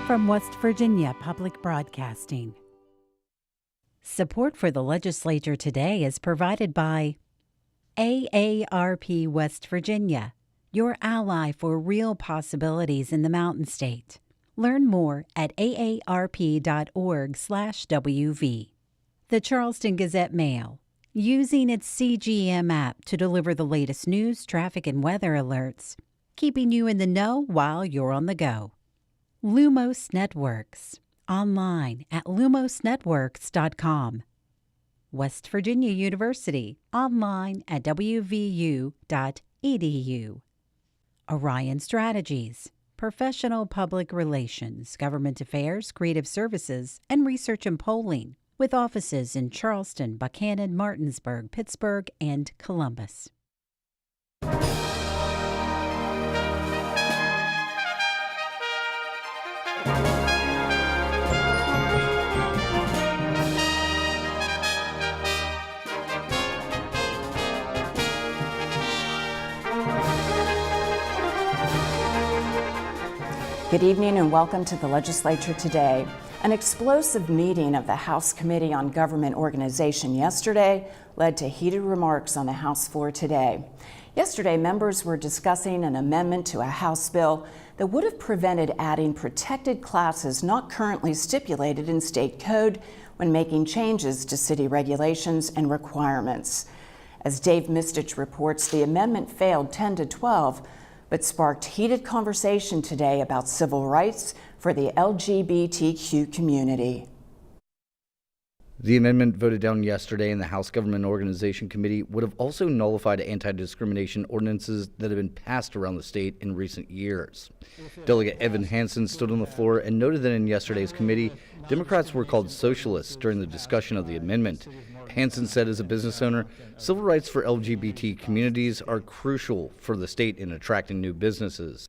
from West Virginia Public Broadcasting. Support for the Legislature Today is provided by AARP West Virginia, your ally for real possibilities in the Mountain State. Learn more at aarp.org/WV. The Charleston Gazette-Mail, using its CGM app to deliver the latest news, traffic, and weather alerts, keeping you in the know while you're on the go. Lumos Networks, online at lumosnetworks.com. West Virginia University, online at wvu.edu. Orion Strategies, professional public relations, government affairs, creative services, and research and polling, with offices in Charleston, Buchanan, Martinsburg, Pittsburgh, and Columbus. Good evening and welcome to the Legislature Today. An explosive meeting of the House Committee on Government Organization yesterday led to heated remarks on the House floor today. Yesterday, members were discussing an amendment to a House bill that would have prevented adding protected classes not currently stipulated in state code when making changes to city regulations and requirements. As Dave Mistich reports, the amendment failed 10-12, but sparked heated conversation today about civil rights for the LGBTQ community. The amendment voted down yesterday in the House Government Organization Committee would have also nullified anti-discrimination ordinances that have been passed around the state in recent years. Delegate Evan Hansen stood on the floor and noted that in yesterday's committee, Democrats were called socialists during the discussion of the amendment. Hansen said as a business owner, civil rights for LGBT communities are crucial for the state in attracting new businesses.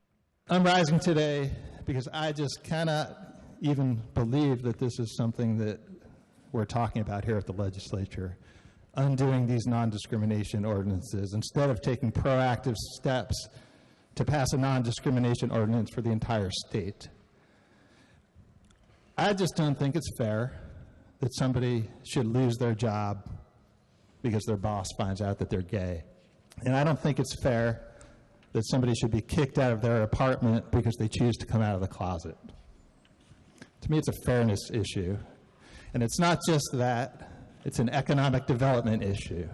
I'm rising today because I just cannot even believe that this is something that we're talking about here at the legislature, undoing these non-discrimination ordinances instead of taking proactive steps to pass a non-discrimination ordinance for the entire state. I just don't think it's fair that somebody should lose their job because their boss finds out that they're gay. And I don't think it's fair that somebody should be kicked out of their apartment because they choose to come out of the closet. To me, it's a fairness issue. And it's not just that, it's an economic development issue.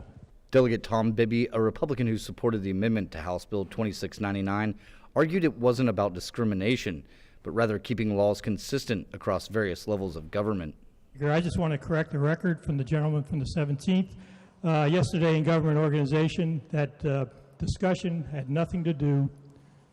Delegate Tom Bibby, a Republican who supported the amendment to House Bill 2699, argued it wasn't about discrimination, but rather keeping laws consistent across various levels of government. I just want to correct the record from the gentleman from the 17th. Yesterday in government organization, that discussion had nothing to do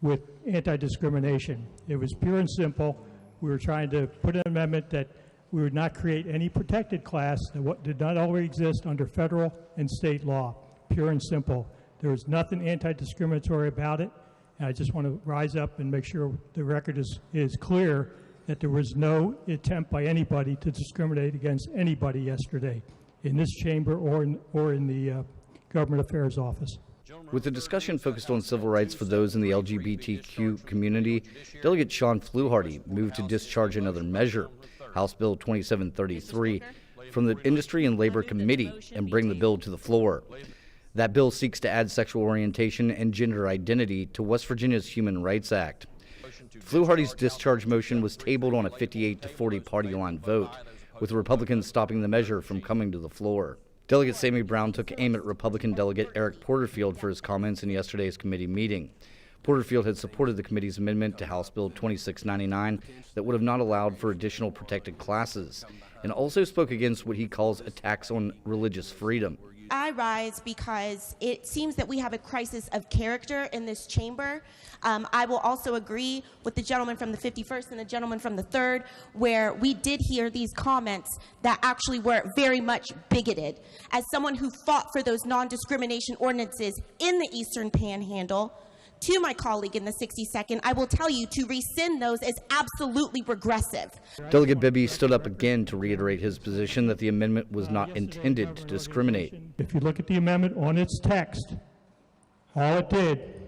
with anti-discrimination. It was pure and simple. We were trying to put an amendment that we would not create any protected class that did not already exist under federal and state law. Pure and simple. There was nothing anti-discriminatory about it. And I just want to rise up and make sure the record is clear that there was no attempt by anybody to discriminate against anybody yesterday in this chamber or in the Government Affairs Office. With the discussion focused on civil rights for those in the LGBTQ community, Delegate Sean Fluharty moved to discharge another measure, House Bill 2733, from the Industry and Labor Committee and bring the bill to the floor. That bill seeks to add sexual orientation and gender identity to West Virginia's Human Rights Act. Fluharty's discharge motion was tabled on a 58-40 party line vote, with Republicans stopping the measure from coming to the floor. Delegate Sammy Brown took aim at Republican Delegate Eric Porterfield for his comments in yesterday's committee meeting. Porterfield had supported the committee's amendment to House Bill 2699 that would have not allowed for additional protected classes, and also spoke against what he calls attacks on religious freedom. I rise because it seems that we have a crisis of character in this chamber. I will also agree with the gentleman from the 51st and the gentleman from the 3rd, where we did hear these comments that actually were very much bigoted. As someone who fought for those non-discrimination ordinances in the Eastern Panhandle, to my colleague in the 62nd, I will tell you to rescind those is absolutely regressive. Delegate Bibby stood up again to reiterate his position that the amendment was not intended to discriminate. If you look at the amendment on its text, all it did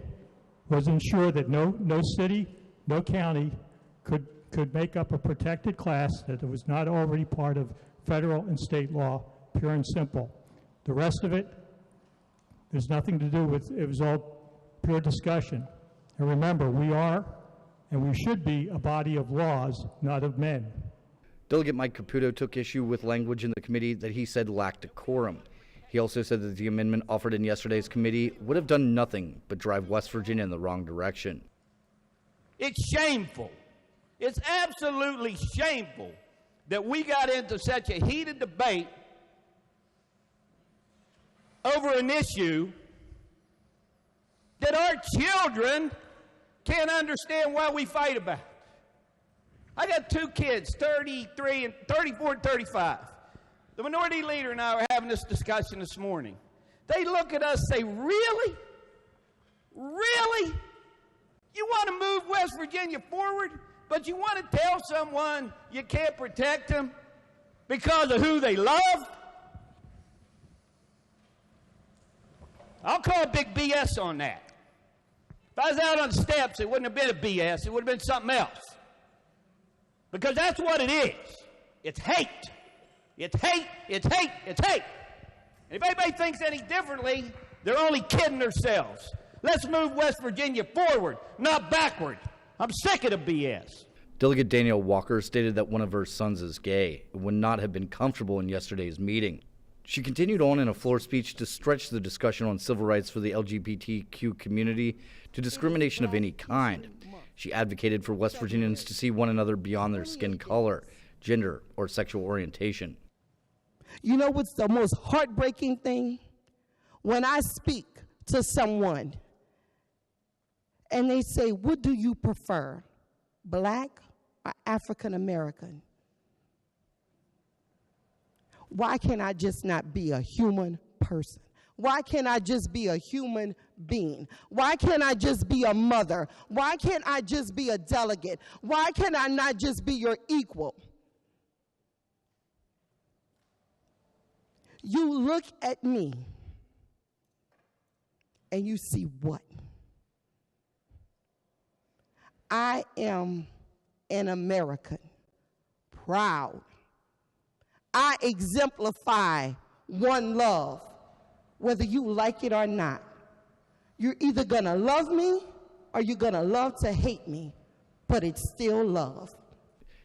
was ensure that no city, no county could could make up a protected class that was not already part of federal and state law, pure and simple. The rest of it, there's nothing to do with, it was all pure discussion. And remember, we are, and we should be, a body of laws, not of men. Delegate Mike Caputo took issue with language in the committee that he said lacked decorum. He also said that the amendment offered in yesterday's committee would have done nothing but drive West Virginia in the wrong direction. It's shameful. It's absolutely shameful that we got into such a heated debate over an issue that our children can't understand why we fight about. I got two kids, 34 and 35. The minority leader and I were having this discussion this morning. They look at us and say, really? Really? You want to move West Virginia forward, but you want to tell someone you can't protect them because of who they love? I'll call big BS on that. If I was out on the steps, it wouldn't have been a BS. It would have been something else. Because that's what it is. It's hate. It's hate, it's hate, it's hate. And if anybody thinks any differently, they're only kidding themselves. Let's move West Virginia forward, not backward. I'm sick of the BS. Delegate Danielle Walker stated that one of her sons is gay and would not have been comfortable in yesterday's meeting. She continued on in a floor speech to stretch the discussion on civil rights for the LGBTQ community to discrimination of any kind. She advocated for West Virginians to see one another beyond their skin color, gender, or sexual orientation. You know what's the most heartbreaking thing? When I speak to someone and they say, what do you prefer, black or African American? Why can't I just not be a human person? Why can't I just be a human being? Why can't I just be a mother? Why can't I just be a delegate? Why can I not just be your equal? You look at me and you see what? I am an American, proud. I exemplify one love, whether you like it or not. You're either gonna love me or you're gonna love to hate me, but it's still love.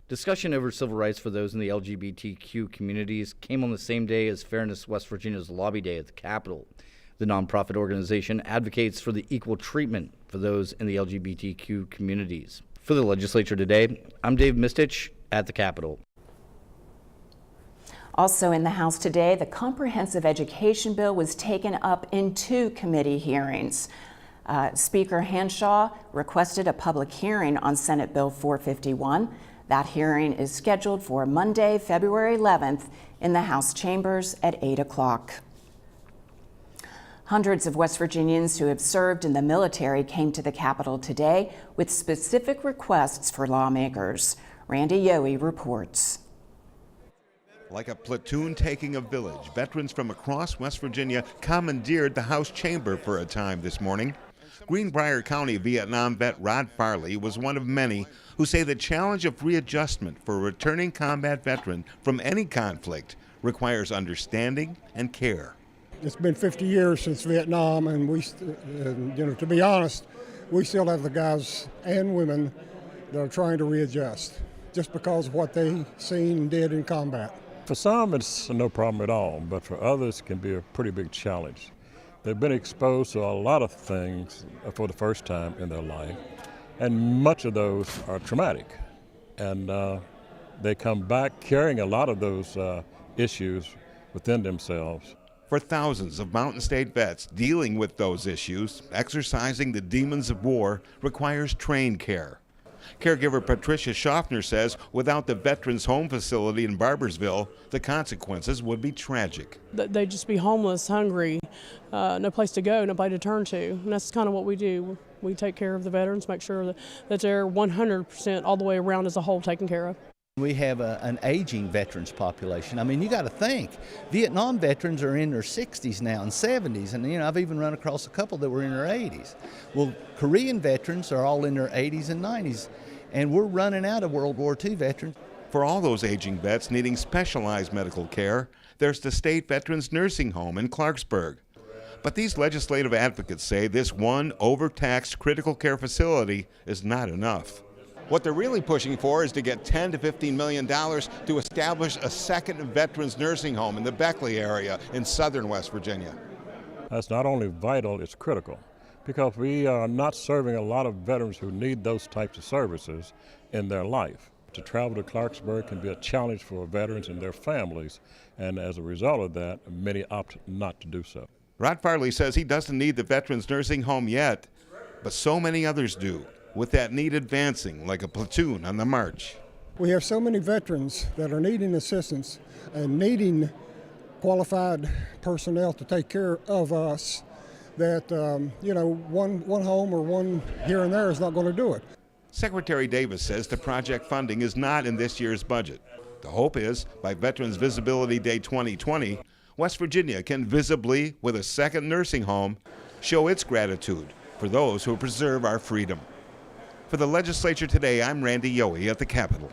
Discussion over civil rights for those in the LGBTQ communities came on the same day as Fairness West Virginia's Lobby Day at the Capitol. The nonprofit organization advocates for the equal treatment for those in the LGBTQ communities. For the Legislature Today, I'm Dave Mistich at the Capitol. Also in the House today, the comprehensive education bill was taken up in 2 committee hearings. Speaker Hanshaw requested a public hearing on Senate Bill 451. That hearing is scheduled for Monday, February 11th in the House chambers at 8 o'clock. Hundreds of West Virginians who have served in the military came to the Capitol today with specific requests for lawmakers. Randy Yohe reports. Like a platoon taking a village, veterans from across West Virginia commandeered the House chamber for a time this morning. Greenbrier County Vietnam vet Rod Farley was one of many who say the challenge of readjustment for a returning combat veteran from any conflict requires understanding and care. It's been 50 years since Vietnam, and we, to be honest, we still have the guys and women that are trying to readjust just because of what they seen and did in combat. For some, it's no problem at all, but for others, it can be a pretty big challenge. They've been exposed to a lot of things for the first time in their life, and much of those are traumatic. And they come back carrying a lot of those issues within themselves. For thousands of Mountain State vets dealing with those issues, exercising the demons of war requires trained care. Caregiver Patricia Schaffner says without the Veterans Home Facility in Barbersville, the consequences would be tragic. They'd just be homeless, hungry, no place to go, nobody to turn to. And that's kind of what we do. We take care of the veterans, make sure that they're 100% all the way around as a whole taken care of. We have an aging veterans population. I mean, you got to think, Vietnam veterans are in their 60s now and 70s, and I've even run across a couple that were in their 80s. Well, Korean veterans are all in their 80s and 90s. and we're running out of World War II veterans. For all those aging vets needing specialized medical care, there's the State Veterans Nursing Home in Clarksburg. But these legislative advocates say this one overtaxed critical care facility is not enough. What they're really pushing for is to get $10 to $15 million to establish a second veterans nursing home in the Beckley area in southern West Virginia. That's not only vital, it's critical, because we are not serving a lot of veterans who need those types of services in their life. To travel to Clarksburg can be a challenge for veterans and their families, and as a result of that, many opt not to do so. Rod Farley says he doesn't need the veterans nursing home yet, but so many others do, with that need advancing like a platoon on the march. We have so many veterans that are needing assistance and needing qualified personnel to take care of us that, one home or one here and there is not going to do it. Secretary Davis says the project funding is not in this year's budget. The hope is, by Veterans Visibility Day 2020, West Virginia can visibly, with a second nursing home, show its gratitude for those who preserve our freedom. For the Legislature Today, I'm Randy Yohe at the Capitol.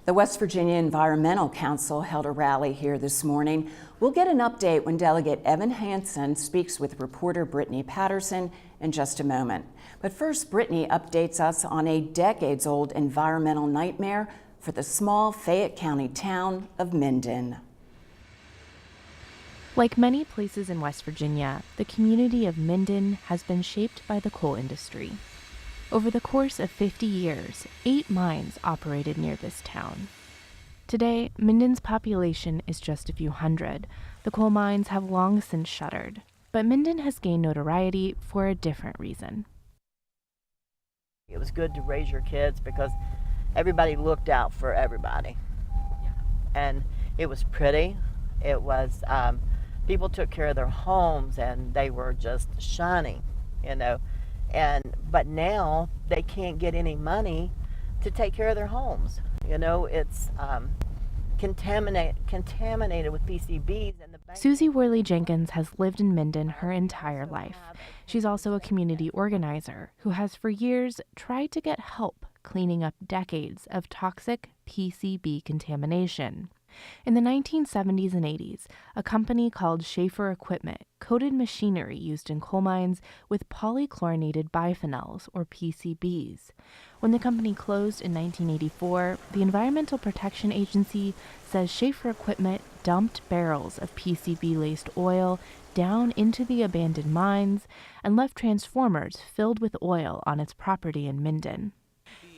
The West Virginia Environmental Council held a rally here this morning. We'll get an update when Delegate Evan Hansen speaks with reporter Brittany Patterson in just a moment. But first, Brittany updates us on a decades-old environmental nightmare for the small Fayette County town of Minden. Like many places in West Virginia, the community of Minden has been shaped by the coal industry. Over the course of 50 years, 8 mines operated near this town. Today, Minden's population is just a few hundred. The coal mines have long since shuttered, but Minden has gained notoriety for a different reason. It was good to raise your kids because everybody looked out for everybody. And it was pretty. It was, people took care of their homes and they were just shining, but now they can't get any money to take care of their homes. It's contaminated with PCBs. And Susie Worley Jenkins has lived in Minden her entire life. She's also a community organizer who has for years tried to get help cleaning up decades of toxic PCB contamination. In the 1970s and 80s, a company called Schaefer Equipment coated machinery used in coal mines with polychlorinated biphenyls, or PCBs. When the company closed in 1984, the Environmental Protection Agency says Schaefer Equipment dumped barrels of PCB-laced oil down into the abandoned mines and left transformers filled with oil on its property in Minden.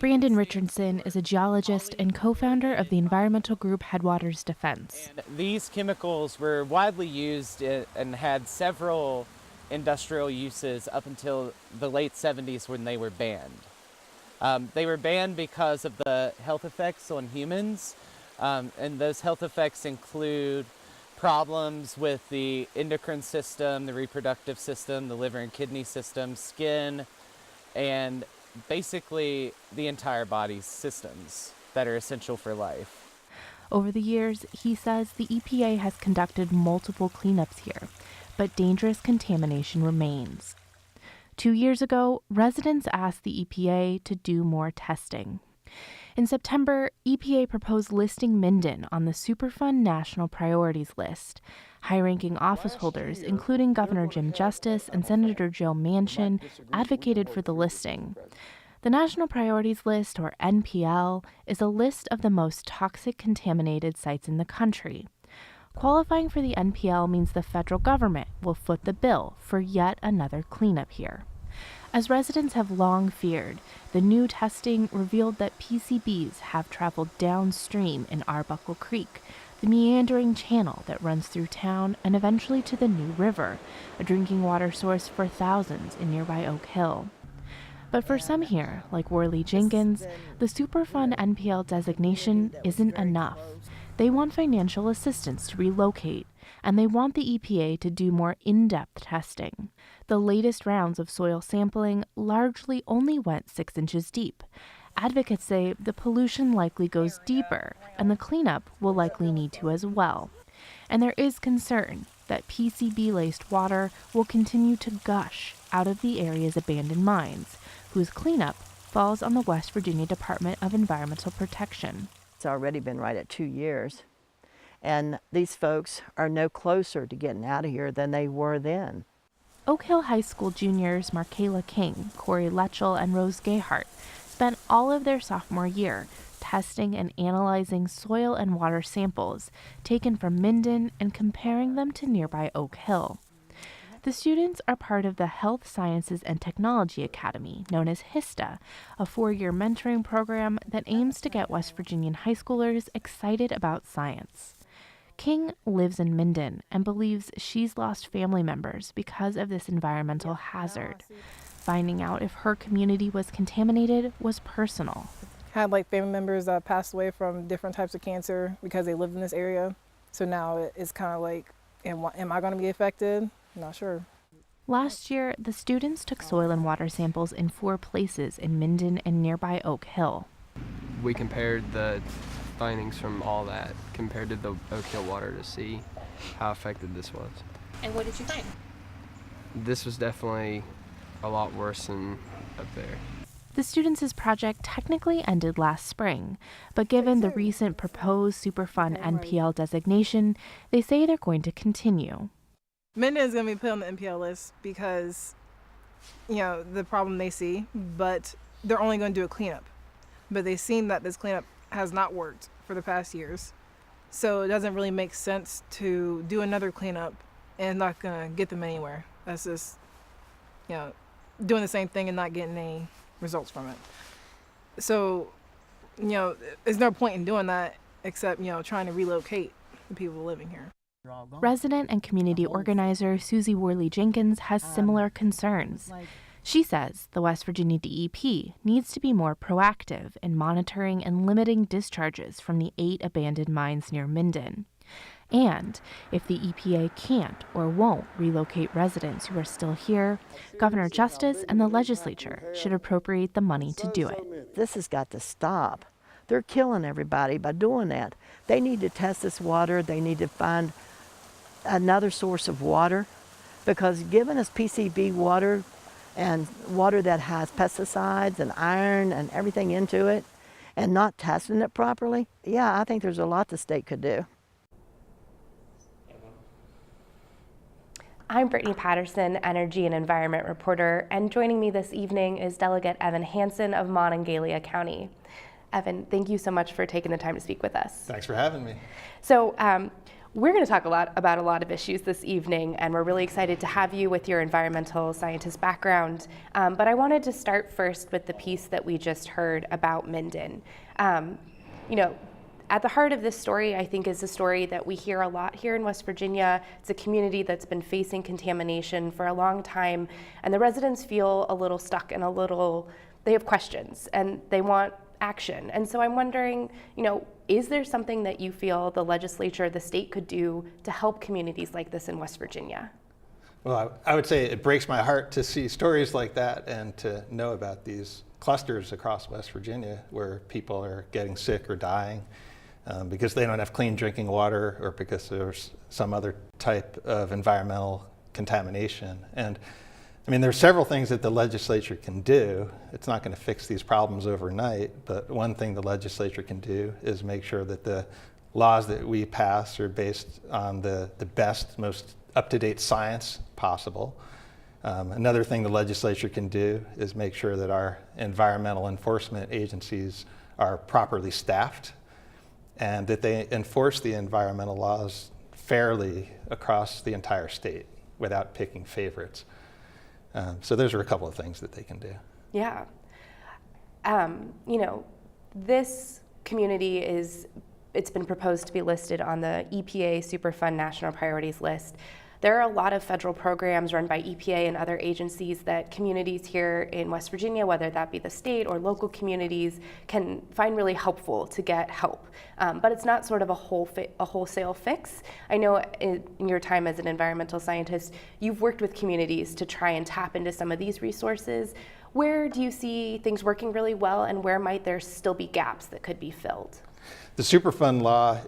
Brandon Richardson is a geologist and co-founder of the environmental group Headwaters Defense. And these chemicals were widely used and had several industrial uses up until the late 70s when they were banned. They were banned because of the health effects on humans, and those health effects include problems with the endocrine system, the reproductive system, the liver and kidney system, skin, and basically the entire body's systems that are essential for life. Over the years, he says the EPA has conducted multiple cleanups here, but dangerous contamination remains. 2 years ago, residents asked the EPA to do more testing. In September, EPA proposed listing Minden on the Superfund National Priorities List. High-ranking office holders, including Governor Jim Justice and Senator Joe Manchin, advocated for the listing. The National Priorities List, or NPL, is a list of the most toxic contaminated sites in the country. Qualifying for the NPL means the federal government will foot the bill for yet another cleanup here. As residents have long feared, the new testing revealed that PCBs have traveled downstream in Arbuckle Creek, the meandering channel that runs through town and eventually to the New River, a drinking water source for thousands in nearby Oak Hill. But for some here, like Worley Jenkins, the Superfund NPL designation isn't enough. They want financial assistance to relocate, and they want the EPA to do more in-depth testing. The latest rounds of soil sampling largely only went 6 inches deep. Advocates say the pollution likely goes deeper, and the cleanup will likely need to as well. And there is concern that PCB-laced water will continue to gush out of the area's abandoned mines, whose cleanup falls on the West Virginia Department of Environmental Protection. It's already been right at 2 years, and these folks are no closer to getting out of here than they were then. Oak Hill High School juniors Markayla King, Corey Letchell, and Rose Gayhart spent all of their sophomore year testing and analyzing soil and water samples taken from Minden and comparing them to nearby Oak Hill. The students are part of the Health Sciences and Technology Academy, known as HISTA, a 4-year mentoring program that aims to get West Virginian high schoolers excited about science. King lives in Minden and believes she's lost family members because of this environmental hazard. Finding out if her community was contaminated was personal. Had family members that passed away from different types of cancer because they lived in this area. So now it's kind of am I going to be affected? Not sure. Last year, the students took soil and water samples in 4 places in Minden and nearby Oak Hill. We compared the findings from all that compared to the Oak Hill water to see how affected this was. And what did you find? This was definitely a lot worse than up there. The students' project technically ended last spring, but given the recent proposed Superfund NPL designation, they say they're going to continue. Minden is going to be put on the NPL list because, the problem they see, but they're only going to do a cleanup. But they've seen that this cleanup has not worked for the past years. So it doesn't really make sense to do another cleanup and not going to get them anywhere. That's just, doing the same thing and not getting any results from it. So, there's no point in doing that except, trying to relocate the people living here. Resident and community organizer Susie Worley Jenkins has similar concerns. She says the West Virginia DEP needs to be more proactive in monitoring and limiting discharges from the 8 abandoned mines near Minden. And if the EPA can't or won't relocate residents who are still here, Governor Justice and the legislature should appropriate the money to do it. This has got to stop. They're killing everybody by doing that. They need to test this water. They need to find another source of water, because giving us PCB water and water that has pesticides and iron and everything into it and not testing it properly, I think there's a lot the state could do. I'm Brittany Patterson, Energy and Environment reporter, and joining me this evening is Delegate Evan Hansen of Monongalia County. Evan, thank you so much for taking the time to speak with us. Thanks for having me. So we're going to talk about a lot of issues this evening, and we're really excited to have you with your environmental scientist background. But I wanted to start first with the piece that we just heard about Minden. At the heart of this story, I think, is a story that we hear a lot here in West Virginia. It's a community that's been facing contamination for a long time, and the residents feel a little stuck and they have questions, and they want action. And so I'm wondering, is there something that you feel the legislature, the state could do to help communities like this in West Virginia? Well, I would say it breaks my heart to see stories like that and to know about these clusters across West Virginia where people are getting sick or dying because they don't have clean drinking water or because there's some other type of environmental contamination. And there are several things that the legislature can do. It's not going to fix these problems overnight, but one thing the legislature can do is make sure that the laws that we pass are based on the best, most up-to-date science possible. Another thing the legislature can do is make sure that our environmental enforcement agencies are properly staffed and that they enforce the environmental laws fairly across the entire state without picking favorites. So those are a couple of things that they can do. Yeah. This community it's been proposed to be listed on the EPA Superfund National Priorities List. There are a lot of federal programs run by EPA and other agencies that communities here in West Virginia, whether that be the state or local communities, can find really helpful to get help. But it's not sort of a wholesale fix. I know in your time as an environmental scientist, you've worked with communities to try and tap into some of these resources. Where do you see things working really well, and where might there still be gaps that could be filled? The Superfund law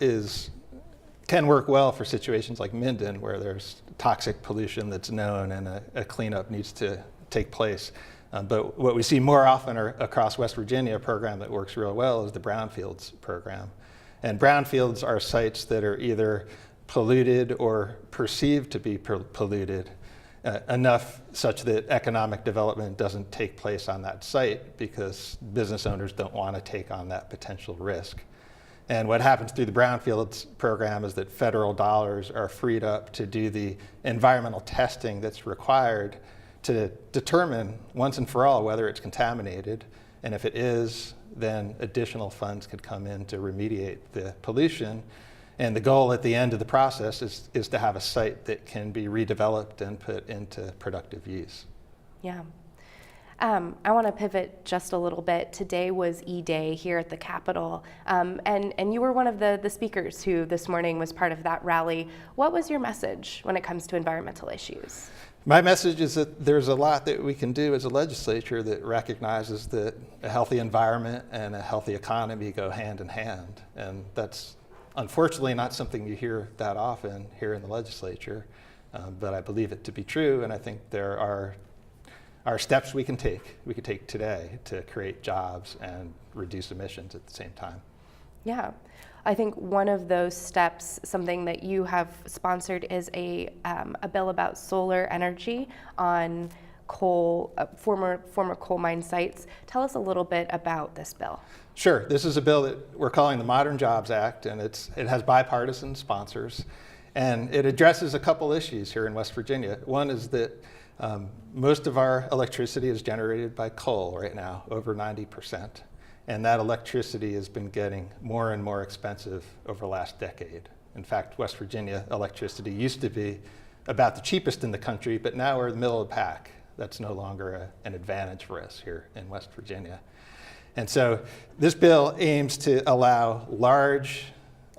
can work well for situations like Minden, where there's toxic pollution that's known and a cleanup needs to take place. But what we see more often across West Virginia, a program that works real well is the brownfields program. And brownfields are sites that are either polluted or perceived to be polluted enough such that economic development doesn't take place on that site because business owners don't want to take on that potential risk. And what happens through the brownfields program is that federal dollars are freed up to do the environmental testing that's required to determine once and for all whether it's contaminated. And if it is, then additional funds could come in to remediate the pollution. And the goal at the end of the process is to have a site that can be redeveloped and put into productive use. Yeah. I want to pivot just a little bit. Today was E-Day here at the Capitol, and you were one of the speakers who this morning was part of that rally. What was your message when it comes to environmental issues? My message is that there's a lot that we can do as a legislature that recognizes that a healthy environment and a healthy economy go hand in hand. And that's unfortunately not something you hear that often here in the legislature, but I believe it to be true, and I think there are steps we can take today to create jobs and reduce emissions at the same time. Yeah, I think one of those steps, something that you have sponsored, is a bill about solar energy on coal, former coal mine sites. Tell us a little bit about this bill. Sure, this is a bill that we're calling the Modern Jobs Act, and it has bipartisan sponsors, and it addresses a couple issues here in West Virginia. One is that most of our electricity is generated by coal right now, over 90%. And that electricity has been getting more and more expensive over the last decade. In fact, West Virginia electricity used to be about the cheapest in the country, but now we're in the middle of the pack. That's no longer an advantage for us here in West Virginia. And so this bill aims to allow large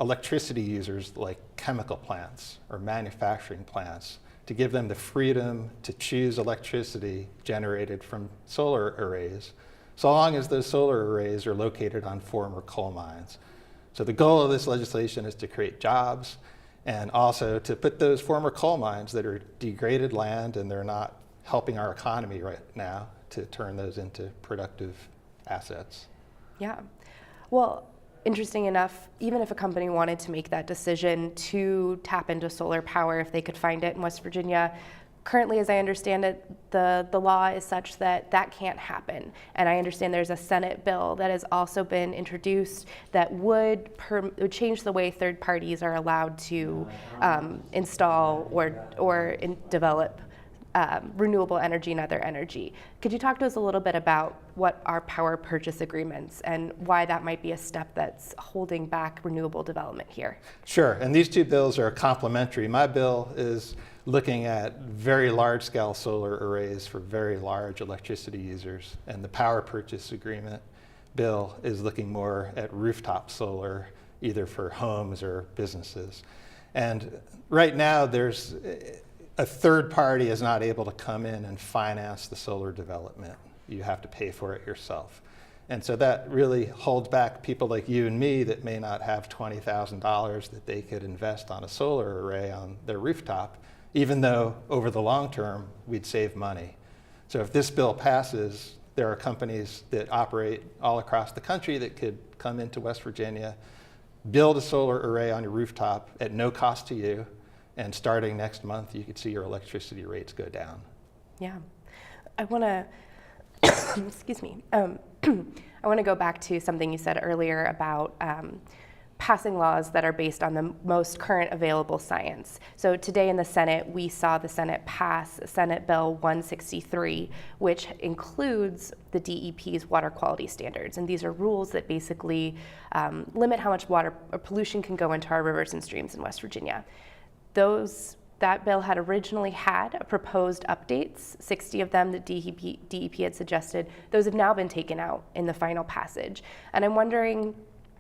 electricity users like chemical plants or manufacturing plants to give them the freedom to choose electricity generated from solar arrays, so long as those solar arrays are located on former coal mines. So the goal of this legislation is to create jobs and also to put those former coal mines that are degraded land and they're not helping our economy right now, to turn those into productive assets. Yeah. Well, interesting enough, even if a company wanted to make that decision to tap into solar power, if they could find it in West Virginia, currently, as I understand it, the law is such that that can't happen. And I understand there's a Senate bill that has also been introduced that would change the way third parties are allowed to install or develop renewable energy and other energy. Could you talk to us a little bit about what are power purchase agreements and why that might be a step that's holding back renewable development here? Sure, and these two bills are complementary. My bill is looking at very large-scale solar arrays for very large electricity users, and the power purchase agreement bill is looking more at rooftop solar, either for homes or businesses. And right now, there's a third party is not able to come in and finance the solar development. You have to pay for it yourself. And so that really holds back people like you and me that may not have $20,000 that they could invest on a solar array on their rooftop, even though over the long term, we'd save money. So if this bill passes, there are companies that operate all across the country that could come into West Virginia, build a solar array on your rooftop at no cost to you, and starting next month, you could see your electricity rates go down. Yeah. I want to, excuse me, I want to go back to something you said earlier about passing laws that are based on the most current available science. So today in the Senate, we saw the Senate pass Senate Bill 163, which includes the DEP's water quality standards. And these are rules that basically limit how much water or pollution can go into our rivers and streams in West Virginia. That bill had originally had proposed updates, 60 of them that DEP had suggested. Those have now been taken out in the final passage. And I'm wondering,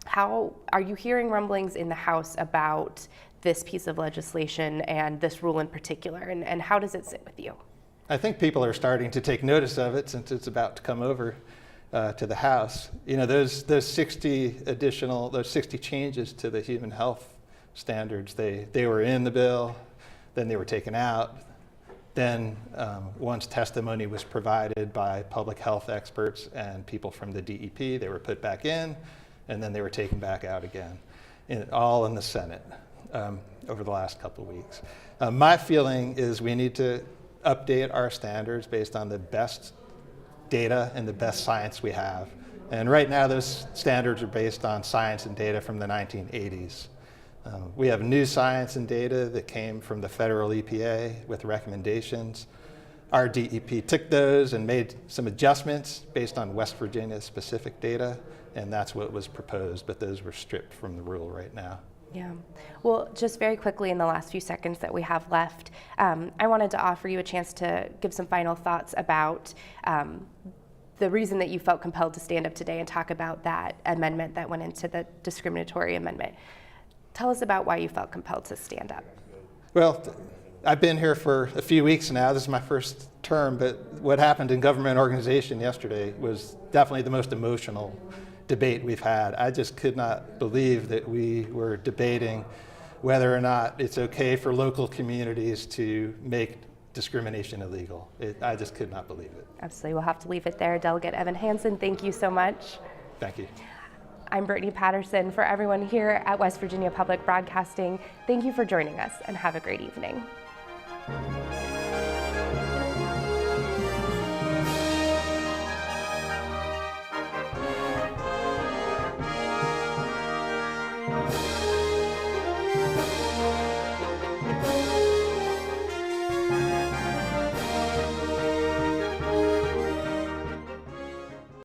how are you hearing rumblings in the House about this piece of legislation and this rule in particular, and how does it sit with you? I think people are starting to take notice of it since it's about to come over to the House. You know, those 60 changes to the human health standards, they were in the bill, then they were taken out, Then once testimony was provided by public health experts and people from the DEP, they were put back in, and then they were taken back out again, all in the Senate over the last couple of weeks. My feeling is we need to update our standards based on the best data and the best science we have. And right now those standards are based on science and data from the 1980s. We have new science and data that came from the federal EPA with recommendations. Our DEP took those and made some adjustments based on West Virginia specific data, and that's what was proposed, but those were stripped from the rule right now. Yeah. Well, just very quickly in the last few seconds that we have left, I wanted to offer you a chance to give some final thoughts about the reason that you felt compelled to stand up today and talk about that amendment that went into the discriminatory amendment. Tell us about why you felt compelled to stand up. Well, I've been here for a few weeks now. This is my first term, but what happened in government organization yesterday was definitely the most emotional debate we've had. I just could not believe that we were debating whether or not it's okay for local communities to make discrimination illegal. I just could not believe it. Absolutely. We'll have to leave it there. Delegate Evan Hansen, thank you so much. Thank you. I'm Brittany Patterson. For everyone here at West Virginia Public Broadcasting, thank you for joining us and have a great evening.